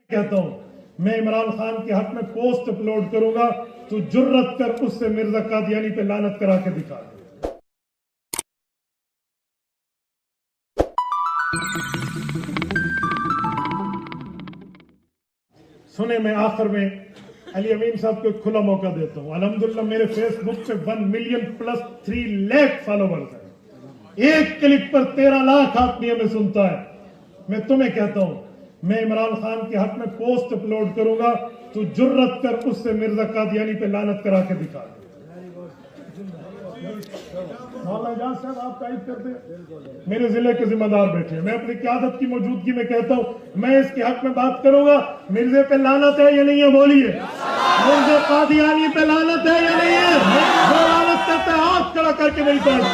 कहता हूं मैं इमरान खान के हक में पोस्ट अपलोड करूंगा, तो जुर्रत कर उससे मिर्जा कादियानी पे लानत करा के दिखा दे। सुने, मैं आखिर में अली अमीन साहब को एक खुला मौका देता हूं। अल्हम्दुलिल्लाह मेरे फेसबुक पे 1 मिलियन प्लस 3 लाख फॉलोवर्स हैं। एक क्लिक पर 13 लाख आदमी हमें सुनता है। मैं तुम्हें कहता हूं मैं इमरान खान के हक में पोस्ट अपलोड करूंगा, तो जुर्रत कर उससे मिर्जा कादियानी पे लानत करा के दिखा दे। मौलाना इजाज साहब आप तारीफ करते हैं, मेरे जिले के जिम्मेदार बैठे हैं। मैं अपनी क़यादत की मौजूदगी में कहता हूं मैं इसके हक में बात करूंगा। मिर्जे पे लानत है या नहीं है? बोलिए, मिर्जा कादियानी पे लानत है या नहीं है? वो लानत करते हैं, हाथ खड़ा करके मेरी तरफ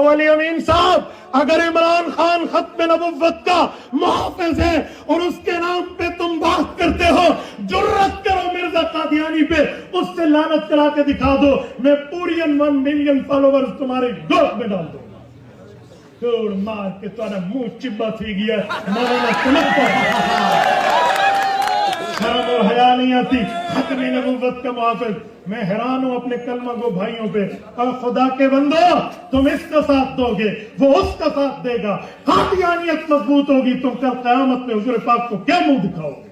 अली अमीन साहब, अगर इमरान खान खत्म नबुव्वत का मुहाफिज है और उसके नाम पे तुम बात करते हो, जुर्रत करो मिर्जा कादियानी पे उससे लानत करा के दिखा दो। मैं पूरी 1 मिलियन फॉलोवर्स तुम्हारे गोद में डाल दूंगा। तोड़ मार के तुम्हारा मुंह चिब्बा थी गया। शर्म और हया नहीं आती, खत्म नबुव्वत का मुहाफिज। मैं हैरान हूं अपने कलमा गो भाइयों पे। और खुदा के बंदो, तुम इसका साथ दोगे, वो उसका साथ देगा, कादियानियत मजबूत होगी, तुम कल क़यामत में हुजूर पाक को क्या मुंह दिखाओगे?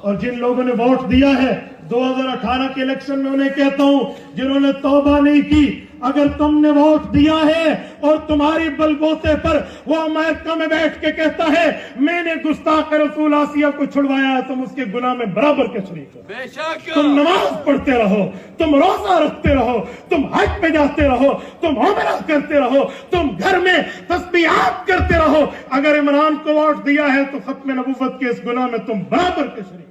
और जिन लोगों ने वोट दिया है 2018 के इलेक्शन में, उन्हें कहता हूं जिन्होंने तौबा नहीं की, अगर तुमने वोट दिया है और तुम्हारी बलबोते पर वो अमेरिका में बैठ के कहता है मैंने गुस्ताख रसूल आसिया को छुड़वाया है, तुम उसके गुनाह में बराबर के शरीक हो। तुम नमाज पढ़ते रहो, तुम रोजा रखते रहो, तुम हज पे जाते रहो, तुम उम्रा करते रहो, तुम घर में तस्बीहात करते रहो। अगर इमरान को वोट दिया है तो खत्म नबुव्वत के इस गुनाह में तुम बराबर के शरीक हो।